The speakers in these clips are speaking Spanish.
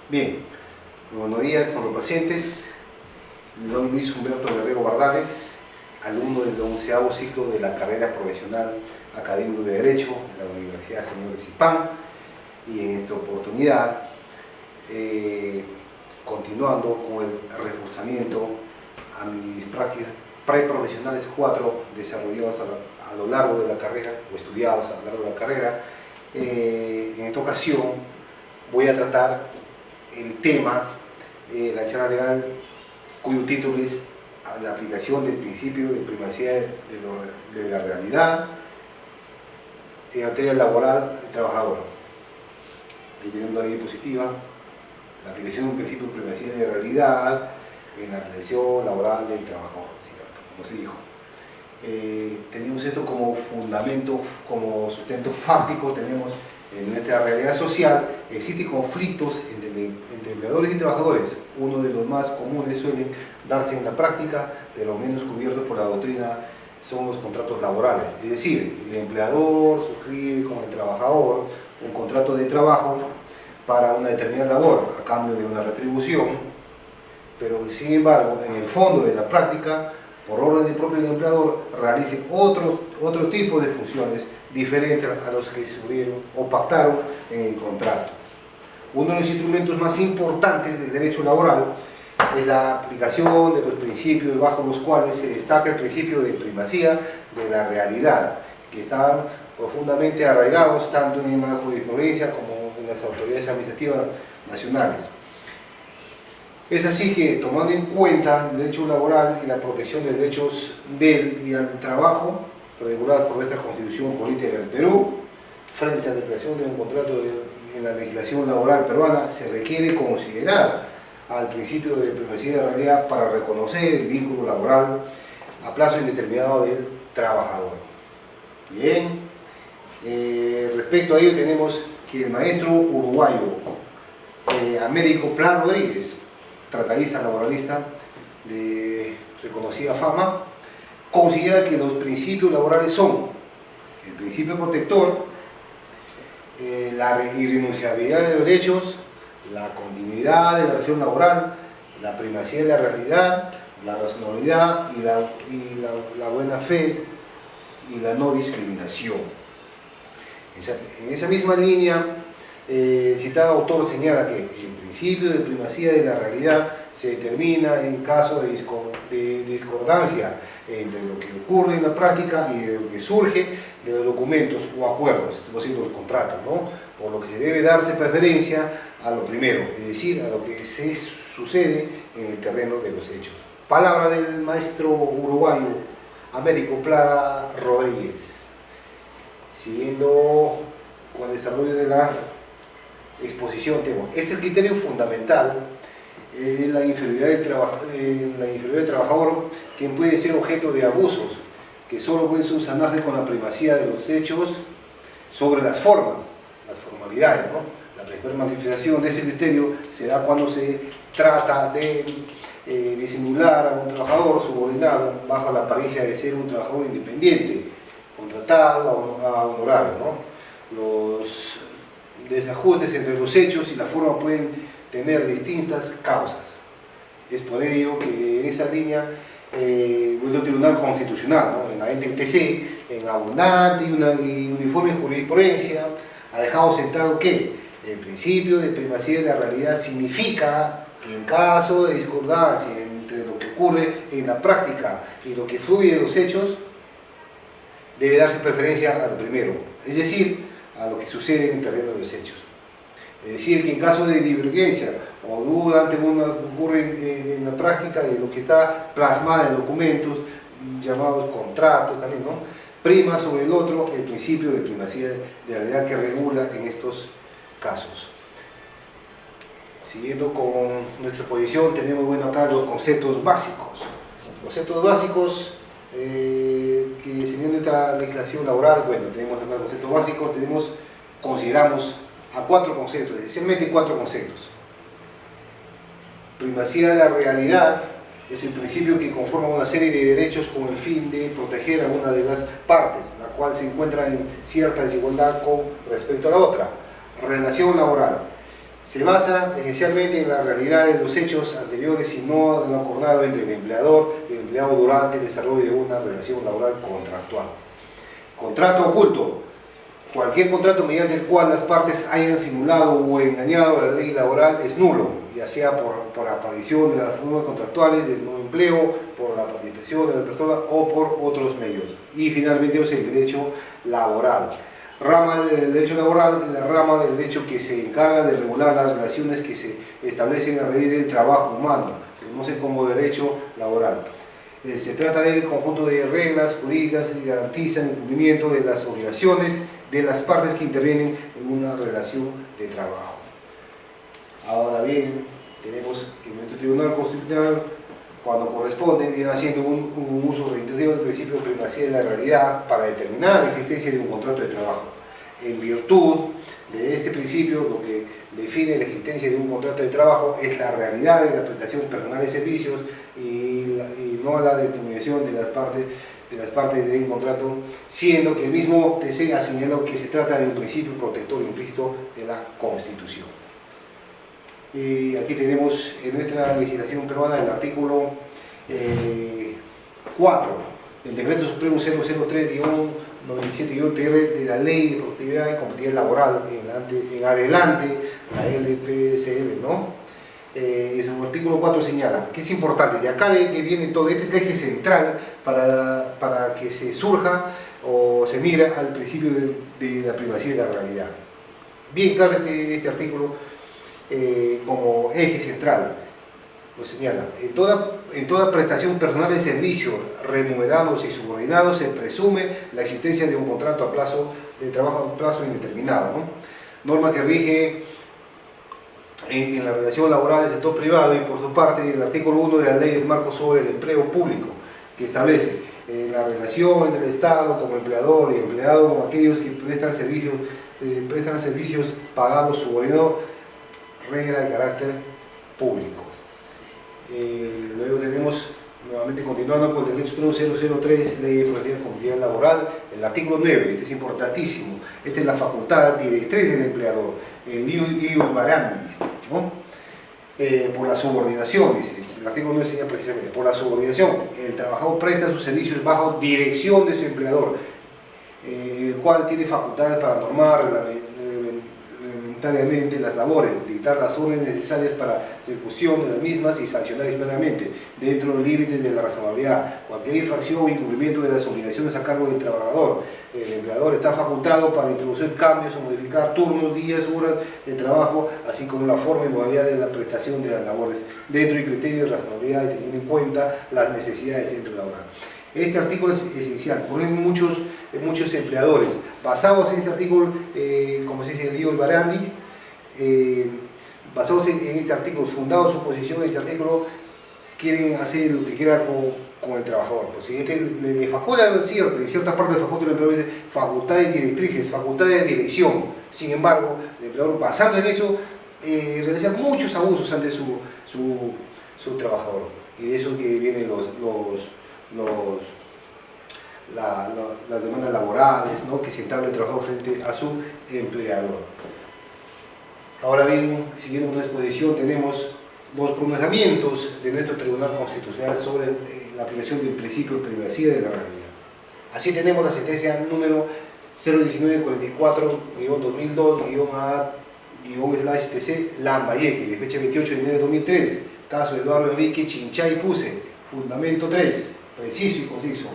Bien, buenos días con los presentes. Soy Luis Humberto Guerrero Bardales, alumno del 11º ciclo de la carrera profesional académico de Derecho de la Universidad Señor Zipán, y en esta oportunidad, continuando con el reforzamiento a mis prácticas preprofesionales 4 desarrollados a lo largo de la carrera, o estudiados a lo largo de la carrera. En esta ocasión voy a tratar el tema, la charla legal, cuyo título es la aplicación del principio de primacía de la realidad en materia laboral del trabajador. Ahí tenemos la diapositiva, la aplicación del principio de primacía de la realidad en la relación laboral del trabajador, como se dijo. Tenemos esto como fundamento, como sustento fáctico. Tenemos en nuestra realidad social, existen conflictos entre empleadores y trabajadores. Uno de los más comunes suelen darse en la práctica, pero menos cubiertos por la doctrina, son los contratos laborales. Es decir, el empleador suscribe con el trabajador un contrato de trabajo para una determinada labor a cambio de una retribución, pero sin embargo, en el fondo de la práctica, por orden del propio empleador, realice otro tipo de funciones diferentes a los que se o pactaron en el contrato. Uno de los instrumentos más importantes del derecho laboral es la aplicación de los principios bajo los cuales se destaca el principio de primacía de la realidad, que están profundamente arraigados tanto en la jurisprudencia como en las autoridades administrativas nacionales. Es así que, tomando en cuenta el derecho laboral y la protección de derechos del y al trabajo, reguladas por nuestra Constitución Política del Perú, frente a la aplicación de un contrato en la legislación laboral peruana, se requiere considerar al principio de primacía de la realidad para reconocer el vínculo laboral a plazo indeterminado del trabajador. Bien, respecto a ello tenemos que el maestro uruguayo Américo Pla Rodríguez, tratadista laboralista de reconocida fama, considera que los principios laborales son el principio protector, la irrenunciabilidad de derechos, la continuidad de la relación laboral, la primacía de la realidad, la razonabilidad y la buena fe y la no discriminación. En esa misma línea, el citado autor señala que el principio de primacía de la realidad se determina en caso de discordancia entre lo que ocurre en la práctica y de lo que surge de los documentos o acuerdos, es decir, los contratos, ¿no? Por lo que se debe darse preferencia a lo primero, es decir, a lo que sucede en el terreno de los hechos. Palabra del maestro uruguayo Américo Pla Rodríguez. Siguiendo con el desarrollo de la exposición, este criterio fundamental es la inferioridad del trabajador, quien puede ser objeto de abusos que solo pueden subsanarse con la primacía de los hechos sobre las formalidades, ¿no? La primera manifestación de ese criterio se da cuando se trata de disimular a un trabajador subordinado bajo la apariencia de ser un trabajador independiente, contratado a honorario, ¿no? Los desajustes entre los hechos y la forma pueden tener distintas causas. Es por ello que en esa línea el Tribunal Constitucional, ¿no? En la NTC, en abundante y uniforme jurisprudencia, ha dejado sentado que el principio de primacía de la realidad significa que en caso de discordancia entre lo que ocurre en la práctica y lo que fluye de los hechos, debe darse preferencia al primero, es decir, a lo que sucede en el terreno de los hechos. Es decir, que en caso de divergencia o duda ante lo que ocurre en la práctica de lo que está plasmado en documentos, llamados contratos también, ¿no? Prima sobre el otro el principio de primacía de la realidad que regula en estos casos. Siguiendo con nuestra exposición, tenemos, bueno, acá los conceptos básicos. Conceptos básicos que según esta legislación laboral, bueno, tenemos acá conceptos básicos, consideramos a 4 conceptos, esencialmente 4 conceptos. Primacía de la realidad es el principio que conforma una serie de derechos con el fin de proteger a una de las partes, la cual se encuentra en cierta desigualdad con respecto a la otra. Relación laboral se basa esencialmente en la realidad de los hechos anteriores y no en lo acordado entre el empleador y el empleado durante el desarrollo de una relación laboral contractual. Contrato oculto. Cualquier contrato mediante el cual las partes hayan simulado o engañado a la ley laboral es nulo, ya sea por aparición de las normas contractuales, del nuevo empleo, por la participación de la persona o por otros medios. Y finalmente el derecho laboral. Rama del derecho laboral es la rama del derecho que se encarga de regular las relaciones que se establecen a raíz del trabajo humano, se conoce como derecho laboral. Se trata del conjunto de reglas jurídicas que garantizan el cumplimiento de las obligaciones de las partes que intervienen en una relación de trabajo. Ahora bien, tenemos que nuestro Tribunal Constitucional, cuando corresponde, viene haciendo un uso reiterativo del principio de primacía de la realidad para determinar la existencia de un contrato de trabajo. En virtud de este principio, lo que define la existencia de un contrato de trabajo es la realidad de la prestación personal de servicios y no la determinación de las partes de un contrato, siendo que el mismo TC ha señalado que se trata de un principio protector implícito de la Constitución. Y aquí tenemos en nuestra legislación peruana el artículo 4 del Decreto Supremo 003-97-TR de la Ley de Productividad y Competitividad Laboral, en adelante la LPSL, ¿no? Su artículo 4 señala que es importante, de acá que viene todo, este es el eje central para que se surja o se mira al principio de la primacía de la realidad. Bien claro este artículo como eje central, lo señala. En toda prestación personal de servicios remunerados y subordinados se presume la existencia de un contrato a plazo de trabajo a plazo indeterminado, ¿no? Norma que rige en la relación laboral del sector privado y por su parte el artículo 1 de la Ley del Marco sobre el Empleo Público, que establece la relación entre el Estado como empleador y empleado con aquellos que prestan servicios pagados subordinados, regla de carácter público. Luego tenemos, nuevamente continuando con el Decreto Supremo 003, Ley de Productividad y Competitividad Laboral, el artículo 9, este es importantísimo, esta es la facultad directriz del empleador, el ius variandis, ¿no? Por la subordinación, dice, el artículo 9 señala precisamente, por la subordinación, el trabajador presta sus servicios bajo dirección de su empleador, el cual tiene facultades para normar reglamentariamente las labores, dictar las órdenes necesarias para la ejecución de las mismas y sancionar disciplinariamente, dentro de los límites de la razonabilidad, cualquier infracción o incumplimiento de las obligaciones a cargo del trabajador. El empleador está facultado para introducir cambios o modificar turnos, días, horas de trabajo, así como la forma y modalidad de la prestación de las labores, dentro del criterio de razonabilidad y teniendo en cuenta las necesidades del centro laboral. Este artículo es esencial, porque hay muchos empleadores basados en este artículo, como se dice el ius variandis, basados en este artículo, fundados su posición en este artículo, quieren hacer lo que quieran con el trabajador. Pues si le faculta, es cierto, en ciertas partes de facultad del empleador dice facultades directrices, facultades de dirección. Sin embargo, el empleador, basado en eso, realiza muchos abusos ante su trabajador. Y de eso que vienen las demandas laborales, ¿no?, que se entabla el trabajador frente a su empleador. Ahora bien, siguiendo una exposición, tenemos los pronunciamientos de nuestro Tribunal Constitucional sobre la aplicación del principio de primacía de la realidad. Así tenemos la sentencia número 01944-2002-A-TC Lambayeque, de fecha 28 de enero de 2003, caso de Eduardo Enrique Chinchay Puse, fundamento 3, preciso y conciso.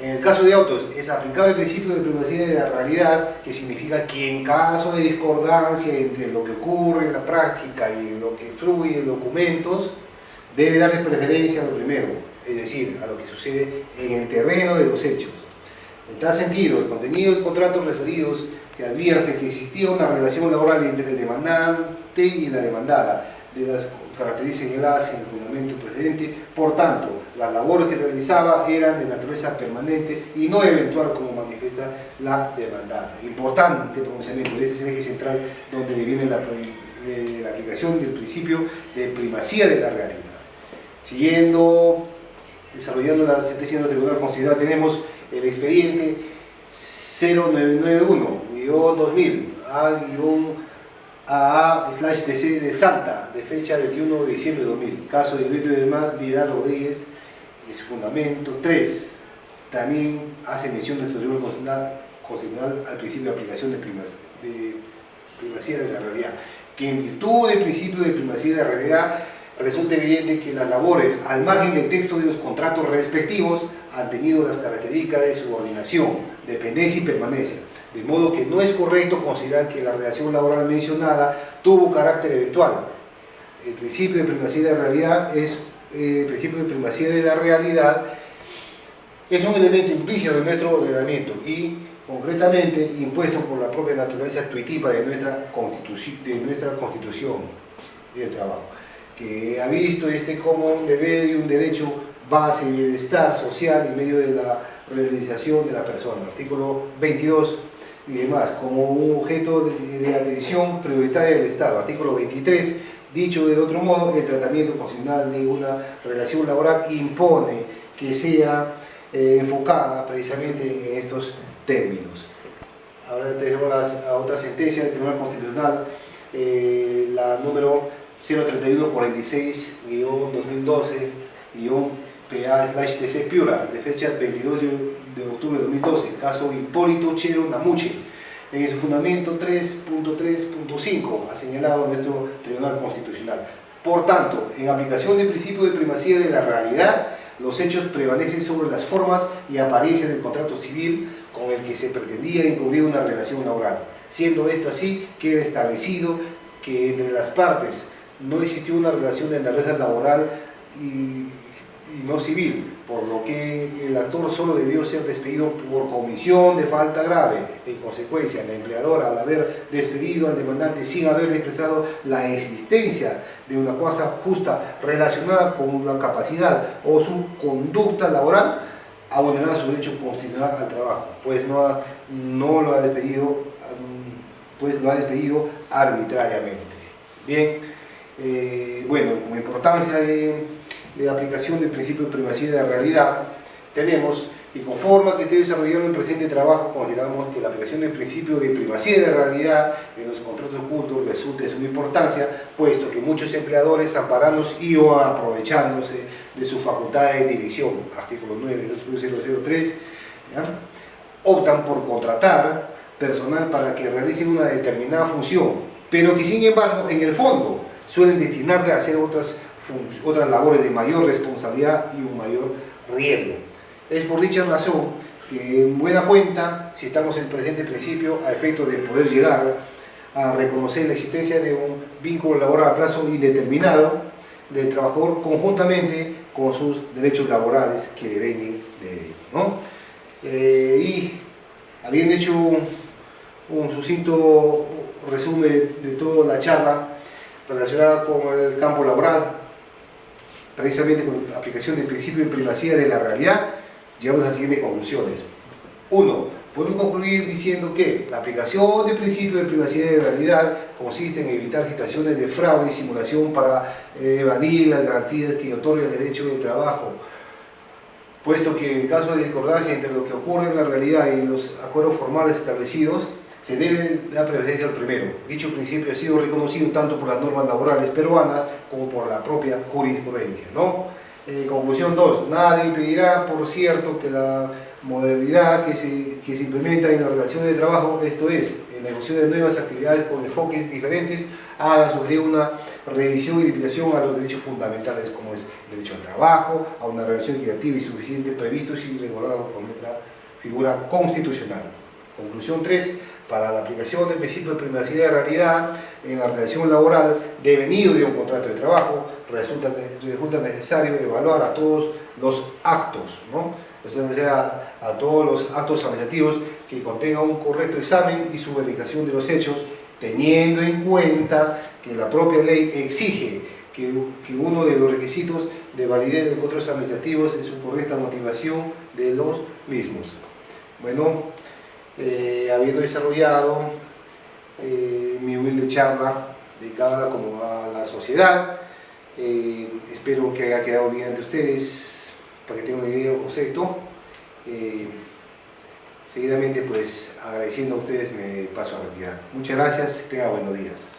En el caso de autos, es aplicable el principio de primacía de la realidad, que significa que en caso de discordancia entre lo que ocurre en la práctica y lo que fluye en documentos, debe darse preferencia a lo primero, es decir, a lo que sucede en el terreno de los hechos. En tal sentido, el contenido del contrato referidos que advierte que existía una relación laboral entre el demandante y la demandada, de las características señaladas en el fundamento precedente. Por tanto, las labores que realizaba eran de naturaleza permanente y no eventual, como manifiesta la demandada. Importante pronunciamiento, este es el eje central donde viene la aplicación del principio de primacía de la realidad. Siguiendo, desarrollando la sentencia del Tribunal Constitucional, tenemos el expediente 0991-2000 AA/DC de Salta, de fecha 21 de diciembre de 2000. Caso de Gilberto de Vidal Rodríguez, es fundamento 3. También hace mención del Tribunal Constitucional al principio de aplicación de primacía de la realidad, que en virtud del principio de primacía de la realidad resulta evidente que las labores al margen del texto de los contratos respectivos han tenido las características de subordinación, dependencia y permanencia, de modo que no es correcto considerar que la relación laboral mencionada tuvo carácter eventual. El principio de primacía de la realidad es un elemento implícito de nuestro ordenamiento y concretamente impuesto por la propia naturaleza intuitiva de nuestra constitución del trabajo, que ha visto como un deber y un derecho base y bienestar social en medio de la realización de la persona, artículo 22 y demás, como un objeto de atención prioritaria del Estado, artículo 23. Dicho de otro modo, el tratamiento constitucional de una relación laboral impone que sea enfocada precisamente en estos términos. Ahora tenemos la otra sentencia del Tribunal Constitucional, la número 03146-2012-PA/TC Piura, de fecha 22 de octubre de 2012, caso Hipólito Chero Namuche, en su fundamento 3.3.5, ha señalado nuestro Tribunal Constitucional. Por tanto, en aplicación del principio de primacía de la realidad, los hechos prevalecen sobre las formas y apariencias del contrato civil con el que se pretendía encubrir una relación laboral. Siendo esto así, queda establecido que entre las partes no existió una relación de naturaleza laboral y no civil, por lo que el actor solo debió ser despedido por comisión de falta grave. En consecuencia, la empleadora, al haber despedido al demandante sin haberle expresado la existencia de una causa justa relacionada con la capacidad o su conducta laboral, ha vulnerado su derecho constitucional al trabajo, pues lo ha despedido arbitrariamente. Bien, bueno, como importancia de aplicación del principio de primacía de la realidad, tenemos y conforme al criterio desarrollado en el presente trabajo, consideramos que la aplicación del principio de primacía de la realidad en los contratos ocultos resulta de suma importancia, puesto que muchos empleadores, amparándose o aprovechándose de su facultad de dirección, artículo 9 del 003, optan por contratar personal para que realicen una determinada función, pero que sin embargo en el fondo suelen destinarle a hacer otras labores de mayor responsabilidad y un mayor riesgo. Es por dicha razón que en buena cuenta, si estamos en el presente principio, a efecto de poder llegar a reconocer la existencia de un vínculo laboral a plazo indeterminado del trabajador conjuntamente con sus derechos laborales que devengan de él, ¿no? Y habiendo hecho un sucinto resumen de toda la charla relacionada con el campo laboral, precisamente con la aplicación del principio de primacía de la realidad, llegamos a las siguientes conclusiones. 1. Podemos concluir diciendo que la aplicación del principio de primacía de la realidad consiste en evitar situaciones de fraude y simulación para evadir las garantías que otorga el derecho del trabajo, puesto que en caso de discordancia entre lo que ocurre en la realidad y los acuerdos formales establecidos, se debe dar prevalencia al primero. Dicho principio ha sido reconocido tanto por las normas laborales peruanas como por la propia jurisprudencia, ¿no? Conclusión 2. Nada impedirá, por cierto, que la modalidad que se implementa en las relaciones de trabajo, esto es, en la ejecución de nuevas actividades con enfoques diferentes, haga sufrir una revisión y limitación a los derechos fundamentales, como es el derecho al trabajo, a una relación equitativa y suficiente, previstos y regulados por nuestra figura constitucional. Conclusión 3. Para la aplicación del principio de primacía de la realidad en la relación laboral devenido de un contrato de trabajo, resulta necesario evaluar a todos los actos, ¿no? A todos los actos administrativos que contengan un correcto examen y su verificación de los hechos, teniendo en cuenta que la propia ley exige que uno de los requisitos de validez de los contratos administrativos es su correcta motivación de los mismos. Bueno, habiendo desarrollado mi humilde charla dedicada a la sociedad, espero que haya quedado bien ante ustedes para que tengan una idea o concepto. Seguidamente, pues agradeciendo a ustedes, me paso a retirar. Muchas gracias, tengan buenos días.